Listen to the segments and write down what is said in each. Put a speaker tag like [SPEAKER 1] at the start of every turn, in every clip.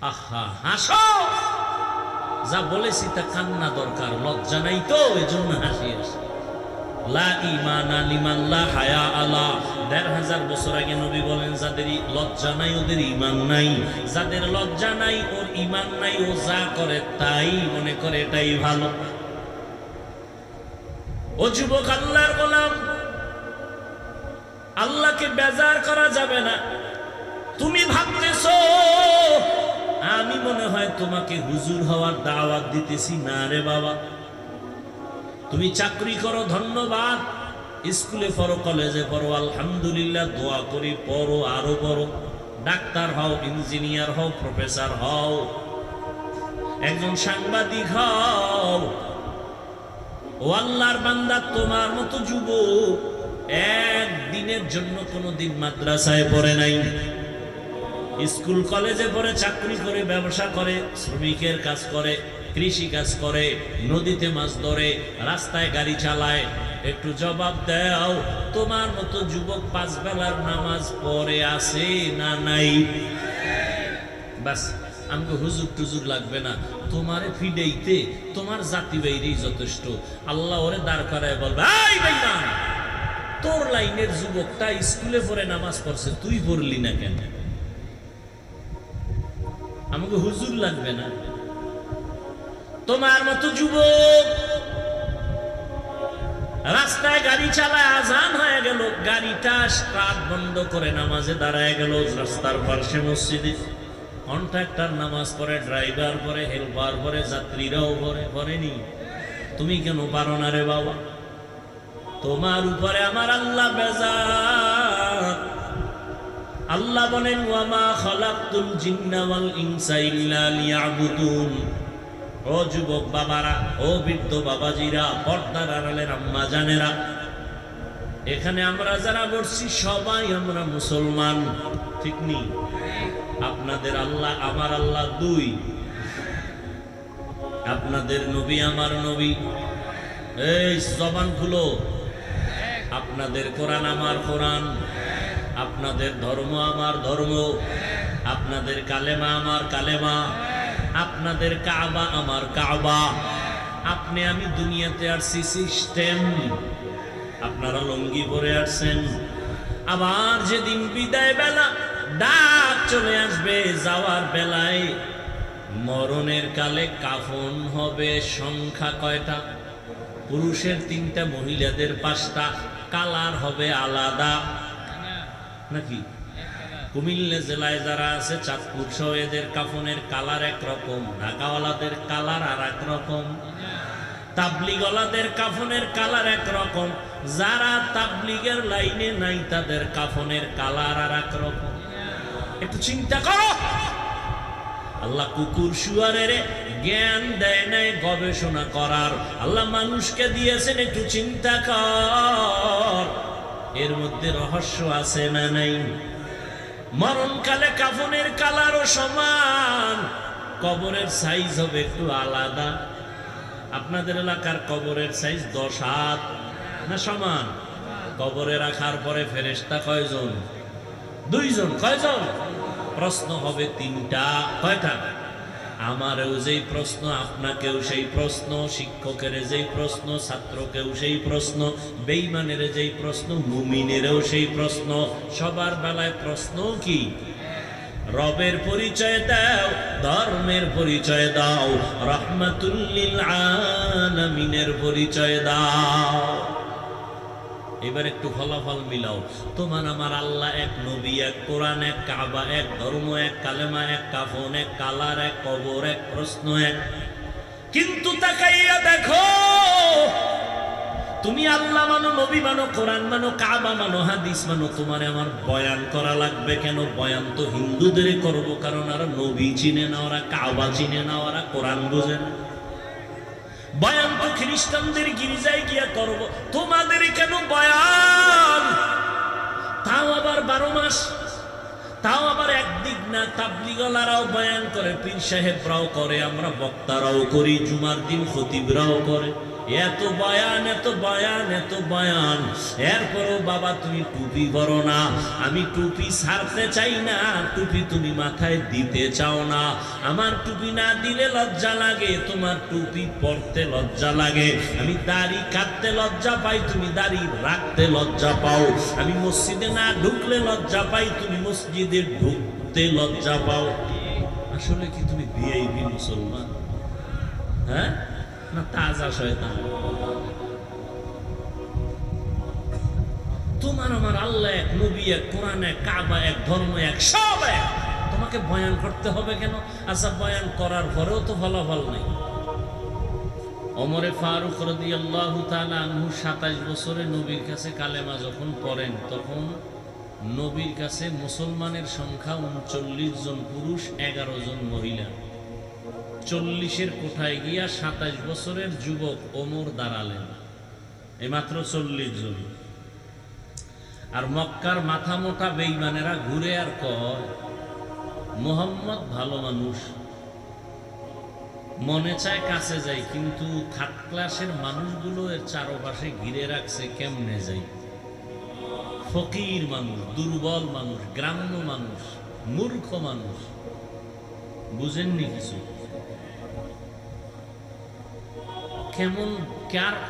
[SPEAKER 1] আহা হাসো, যা বলেছি তা কান্না দরকার, লজ্জা নাই তো এজন্য হাসি আসে। লা ঈমানা লিমান লা হায়া আলা। ১৫০০ বছর আগে নবী বলেন, যাদের লজ্জা নাই ওদের ঈমান নাই, যাদের লজ্জা নাই ওর ঈমান নাই, ও যা করে তাই মনে করে এটাই ভালো। ও যুবক, আল্লাহর গোলাম, আল্লাহকে বেজার করা যাবে না। তুমি ভাবতেছো আমি মনে হয় তোমাকে হুজুর হওয়ার দাওয়াত দিতেছি, না রে বাবা। তুমি চাকরি করো, ধন্যবাদ। স্কুলে পড়ো, কলেজে পড়ো, আলহামদুলিল্লাহ, দোয়া করি, পড়ো, আরো পড়ো। ডাক্তার হও, ইঞ্জিনিয়ার হও, প্রফেসর হও, একজন সাংবাদিক হও। ও আল্লাহর বান্দা, তোমার মতো যুবক একদিনের জন্য কোনোদিন মাদ্রাসায় পড়ে নাই, স্কুল কলেজে পড়ে, চাকরি করে, ব্যবসা করে, শ্রমিকের কাজ করে, কৃষি কাজ করে, নদীতে মাছ ধরে, রাস্তায় গাড়ি চালায়। একটু জবাব দাও, তোমার মতো যুবক 5 বেলার নামাজ পড়ে আছে না নাই? বাস, আমাকে হুজুর টুজুর লাগবে না, তোমারে ফিডেইতে তোমার জাতি বাইরেই যথেষ্ট। আল্লাহ ওরে দাঁড় করায় বলবে, এই ভাইয়া, তোর লাইনের যুবকটা স্কুলে পড়ে নামাজ পড়ছে, তুই পড়লি না কেন? আমাকে হুজুর লাগবে না। তোমার মতো যুবক রাস্তায় গাড়ি চালায়, আজান হয়ে গেল, গাড়িটা স্টার্ট বন্ধ করে নামাজে দাঁড়ায় গেল রাস্তার পাশে মসজিদে। কন্ট্রাক্টর নামাজ পড়ে, ড্রাইভার পড়ে, হেল্পার পড়ে, যাত্রীরাও পড়েনি। তুমি কেন পারো না রে বাবা? তোমার উপরে আমার আল্লাহ বেজার। আল্লাহ বলেন, ওয়ামা খালাকতুল জিন্না ওয়াল ইনসা ইল্লা লিয়াবুদুন। ও যুবক বাবারা, ও বৃদ্ধ বাবাজিরা, পর্দার আড়ালের আম্মা জানেরা, এখানে আমরা যারা বসছি সবাই আমরা মুসলমান, ঠিক নেই? আপনাদের আল্লাহ আমার আল্লাহ দুই, আপনাদের নবী আমার নবী। এই জবান খুলো, আপনাদের কোরআন আমার কোরআন, আপনাদের ধর্ম আমার ধর্ম, আপনাদের কালেমা আমার কালেমা, আপনাদের কাবা আমার কাবা। আপনি আমি দুনিয়াতে আসছি সিস্টেম, আপনারা লঙ্গি পরে আসছেন। আবার যেদিন বিদায় বেলা ডাক চলে আসবে, যাওয়ার বেলায় মরণের কালে কাফন হবে সংখ্যা কয়টা? পুরুষের 3টা, মহিলাদের 5টা, কালার হবে আলাদা নাকি? কুমিল্লা জেলায় যারা আছে, চাঁদপুর সহ, এদের কাফনের কালার একরকম, ঢাকাওয়ালাদের কালার আর এক রকম, তাবলিগওয়ালাদের কাফনের কালার একরকম, যারা তাবলিগের লাইনে নাই তাদের কাফনের কালার আর এক রকম। একটু চিন্তা করো, আল্লাহ কুকুর শুয়ারের জ্ঞান দেয় নাই গবেষণা করার, আল্লাহ মানুষকে দিয়েছেন, একটু চিন্তা কর, এর মধ্যে রহস্য আছে না নাই? মরণকালে কাফনের কালারও সমান, কবরের সাইজ হবে একটু আলাদা। আপনাদের এলাকার কবরের সাইজ 10 হাত না সমান? কবরে রাখার পরে ফেরেশতা কয়জন? 2 জন। কয়জন? প্রশ্ন হবে 3টা। কয়টা? আমারও যেই প্রশ্ন, আপনাকেও সেই প্রশ্ন, শিক্ষকের যেই প্রশ্ন, ছাত্রকেও সেই প্রশ্ন, বেঈমানের যেই প্রশ্ন, মুমিনেরও সেই প্রশ্ন। সবার বেলায় প্রশ্ন কি? রবের পরিচয় দাও, ধর্মের পরিচয় দাও, রাহমাতুল লিল আলামিনের পরিচয় দাও। এবার একটু ফলাফল মিলাও। তোমার আমার আল্লাহ এক, নবী এক, কোরআন এক, কাবা এক, ধর্ম এক, কালেমা এক, কাফন এক, কালার এক, কবর এক, প্রশ্ন এক। কিন্তু তাকাইয়া দেখো, তুমি আল্লাহ মানো, নবী মানো, কোরআন মানো, কাবা মানো, হাদিস মানো, তোমারে আমার বয়ান করা লাগবে কেন? বয়ান তো হিন্দুদের করব, কারণ ওরা নবী চিনে না, ওরা কাবা চিনে না, ওরা কোরআন বোঝে না। বয়ান তো খ্রিস্টানদের গির্জায় গিয়া করব, তোমাদের কেন বয়ান? তাও আবার 12 মাস, তাও আবার একদিক না। তাবলিগওয়ালারাও বয়ান করে, পীর সাহেবরাও করে, আমরা বক্তারাও করি, জুমার দিন খতিবরাও করে। এত বয়ান, এত বয়ান, এত বয়ান, এরপরও বাবা তুমি টুপি পরো না। আমি টুপি ছাড়তে চাই না, টুপি তুমি মাথায় দিতে চাও না। আমার টুপি না দিলে লজ্জা লাগে, তোমার টুপি পরতে লজ্জা লাগে। আমি দাড়ি কাটতে লজ্জা পাই, তুমি দাড়ি রাখতে লজ্জা পাও। আমি মসজিদে না ঢুকলে লজ্জা পাই, তুমি মসজিদে ঢুকতে লজ্জা পাও। আসলে কি তুমি ভিআইপি মুসলমান, হ্যাঁ, না তাজা শয়তান? তোমার আমার আল্লাহ এক, নবী এক, কোরআন এক, কাবা এক, ধর্ম এক, সব এক। তোমাকে বয়ান করতে হবে কেন? আচ্ছা, বয়ান করার পরেও তো ফলাফল নেই। ওমরে ফারুক রাদিয়াল্লাহু তাআলা আনহু 27 বছরে নবীর কাছে কালেমা যখন পড়েন, তখন নবীর কাছে মুসলমানের সংখ্যা 39 জন পুরুষ, 11 জন মহিলা। 40-এর কোঠায় গিয়া 27 বছরের যুবক ওমর দাঁড়ালেন, এই মাত্র 40 জন। আর মক্কার মাথা মোটা বেঈমানেরা ঘুরে আর কয়, মুহাম্মদ ভালো মানুষ, মনে চায় কাছে যাই, কিন্তু থার্ড ক্লাসের মানুষগুলো এর চারপাশে ঘিরে রাখছে, কেমনে যাই? ফকির মানুষ, দুর্বল মানুষ, গ্রাম্য মানুষ, মূর্খ মানুষ, বুঝেননি কিছু? কেমন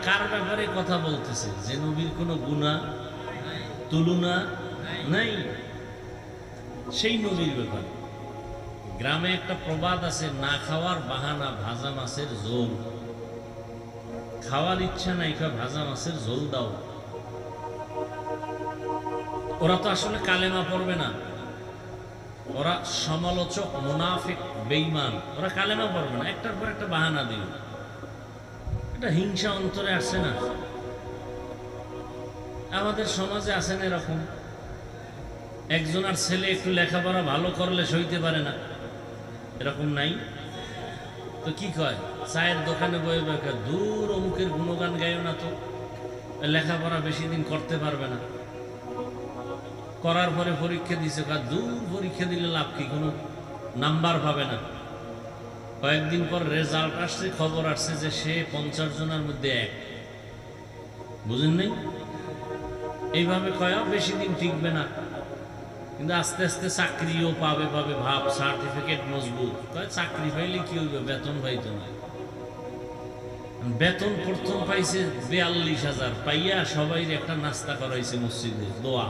[SPEAKER 1] কার ব্যাপারে কথা বলতেছে? যে নবীর কোনো গুনাহ তুলনা নাই, সেই নবীর ব্যাপারে। গ্রামে একটা প্রবাদ আছে, না খাওয়ার বাহানা ভাজা মাছের ঝোল। খাওয়ার ইচ্ছা নাই, ভাজা মাছের ঝোল দাও। ওরা তো আসলে কালেমা পড়বে না, ওরা সমালোচক, মুনাফিক, বেঈমান। ওরা কালেমা পড়বে না, একটার পর একটা বাহানা দিল। এটা হিংসা অন্তরে আসে না? আমাদের সমাজে আছেন এরকম, একজনের ছেলে একটু লেখাপড়া ভালো করলে সইতে পারে না, এরকম নাই? তো কি কয়, চায়ের দোকানে বয়ে বয়ে, দূর অমুকের গুণগান গাইও না তো, লেখাপড়া বেশি দিন করতে পারবে না। করার পরে পরীক্ষা দিছে, দূর পরীক্ষা দিলে লাভ কি, কোনো নাম্বার পাবে না। কয়েকদিন পর রেজাল্ট আসছে, খবর আসছে যে সে 50 জনের মধ্যে 1। বুঝেন নাই? এইভাবে কয়া বেশি দিন টিকবে না, কিন্তু আস্তে আস্তে চাকরিও পাবে, ভাব, সার্টিফিকেট মজবুত। চাকরি পাইলে কি হইবে, বেতন পাইতো না। বেতন প্রথম পাইছে 42,000, পাইয়া সবাই একটা নাস্তা করাইছে মসজিদে, দোয়া।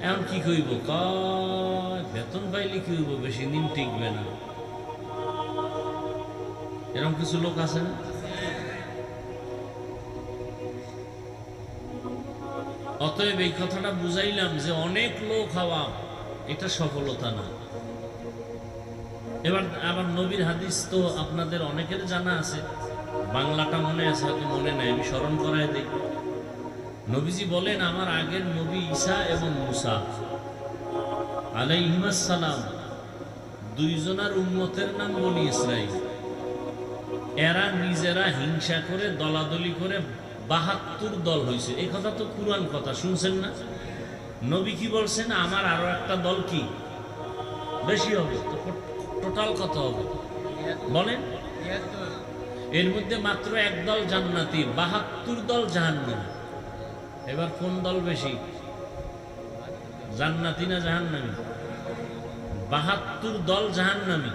[SPEAKER 1] এখন কি কইব, বেতন পাইলে কি হইব, বেশি দিন টিকবে না। এরকম কিছু লোক আছে না? অতএব এই কথাটা বুঝাইলাম যে অনেক লোক হওয়া এটা সফলতা না। এবার আবার নবীর হাদিস তো আপনাদের অনেকের জানা আছে, বাংলাটা মনে আছে, হয়তো মনে নাই, আমি স্মরণ করায় দিই। নবীজি বলেন, আমার আগের নবী ঈসা এবং মুসা আলাইহিস সালাম, দুইজনার উম্মতের নাম বনি ইসরাইল। এরা নিজেরা হিংসা করে, দলাদলি করে 72 দল হয়েছে। এই কথা তো কুরআন কথা, শুনছেন না? নবী কি বলছেন, আমার আরো একটা দল কি বেশি হবে। তো টোটাল কত হবে বলেন? এর মধ্যে মাত্র এক দল জান্নাতি, 72 দল জাহান্নামী। এবার কোন দল বেশি, জান্নাতি না জাহান্নামী? 72 দল জাহান্নামী,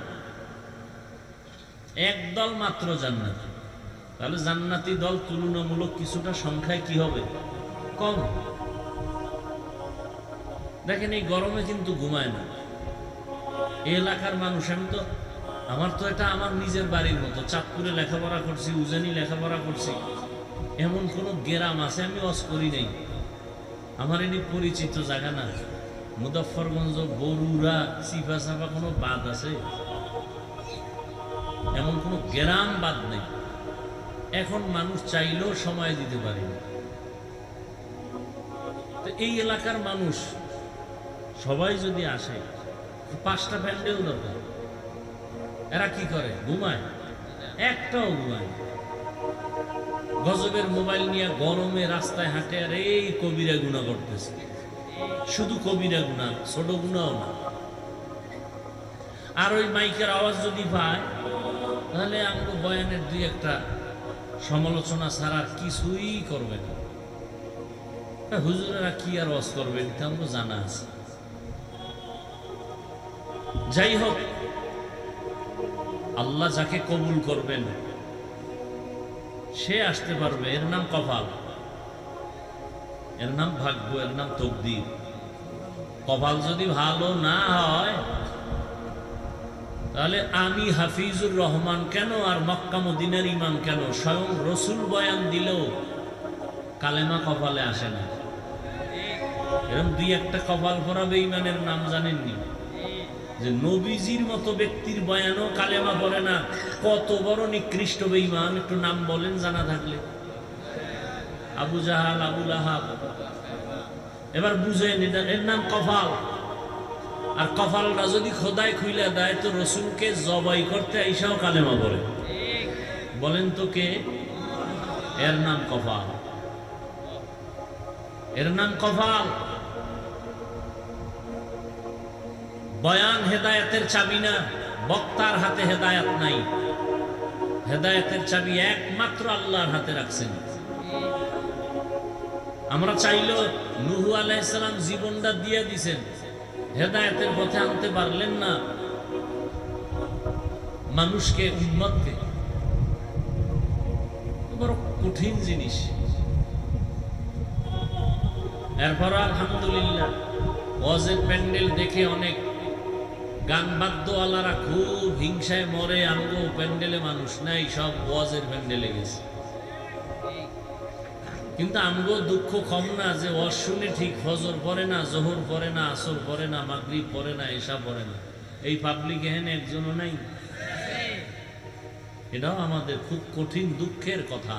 [SPEAKER 1] এক দল মাত্র জান্নাতি। তাহলে জান্নাতি দল তুলনামূলক কিছুটা সংখ্যায় কি হবে, কম। দেখেন এই গরমে কিন্তু ঘুমায় না এই এলাকার মানুষ। আমি তো, আমার তো এটা আমার নিজের বাড়ির মতো। চাঁদপুরে লেখাপড়া করছি, উজানি লেখাপড়া করছি, এমন কোন গ্রাম আছে আমি ওয়াজ করি নাই। আমার এটি পরিচিত জায়গা না। মুজাফফরগঞ্জ, বরুড়া, চিপা চাপা কোনো বাদ আছে? এমন কোনো গ্রাম বাদ নেই। এখন মানুষ চাইলেও সময় দিতে পারে না। তো এই এলাকার মানুষ সবাই যদি আসে, 5টা প্যান্ডেল দরকার। এরা কি করে, ঘুমায়? একটাও ঘুমায়। গজবের মোবাইল নিয়ে গরমে রাস্তায় হাঁটে, আর এই কবিরা গুনাহ করতেছে। শুধু কবিরা গুনাহ, ছোট গুনাহও না। আর ওই মাইকের আওয়াজ যদি পায়, তাহলে আমাকে বয়ানের 2 একটা সমালোচনা ছাড়া আর কিছুই করবে না। হুজুরেরা কি আর ওয়াজ করবে এটা আমাকে জানা আছে। যাই হোক, আল্লাহ যাকে কবুল করবেন সে আসতে পারবে। এর নাম কপাল, এর নাম ভাগ্য, এর নাম তকদির। কপাল যদি ভালো না হয় তাহলে আমি হাফিজুর রহমান কেন আর মক্কা মদিনার ইমাম কেন, স্বয়ং রসুল বয়ান দিলেও কালেমা কপালে আসে না। এরকম দুই একটা কপাল পরা বেঈমানের নাম জানেননি? যে নবীজির মতো ব্যক্তির বয়ানও কালেমা পড়ে না, কত বড় নিকৃষ্ট বেঈমান একটু নাম বলেন জানা থাকলে। আবু জাহাল, আবুল আহাব। এবার বুঝেন এর নাম কপাল। আর কপালটা যদি খোদায় খুইলা দেয় তো রসুলকে জবাই করতে আইসাও কালেমা পড়ে। বলেন তো কে? এর নাম কপাল, এর নাম কপাল। বয়ান হেদায়েতের চাবি না, বক্তার হাতে হেদায়েত নাই। হেদায়েতের চাবি একমাত্র আল্লাহর হাতে রাখছেন। আমরা চাইলেও নূহ আলাইহিস সালাম জীবনটা দিয়ে দিছেন, হেদায়েতের পথে আনতে পারলেন না মানুষকে, উম্মতকে। বড় কঠিন জিনিস। এরপর আলহামদুলিল্লাহ ওয়াজের প্যান্ডেল দেখে অনেক গান বাদ্যওয়ালারা খুব হিংসায় মরে, আমগো প্যান্ডেলে মানুষ নাই, সব ওয়াজের প্যান্ডেলে গেছে। কিন্তু আমগো দুঃখ কম না যে ওয়াজ শুনে ঠিক ফজর পড়ে না, জোহর পড়ে না, আসর পড়ে না, মাগরিব পড়ে না, এশা পড়ে না। এই পাবলিক এখানে একজনও নাই। এটাও আমাদের খুব কঠিন দুঃখের কথা।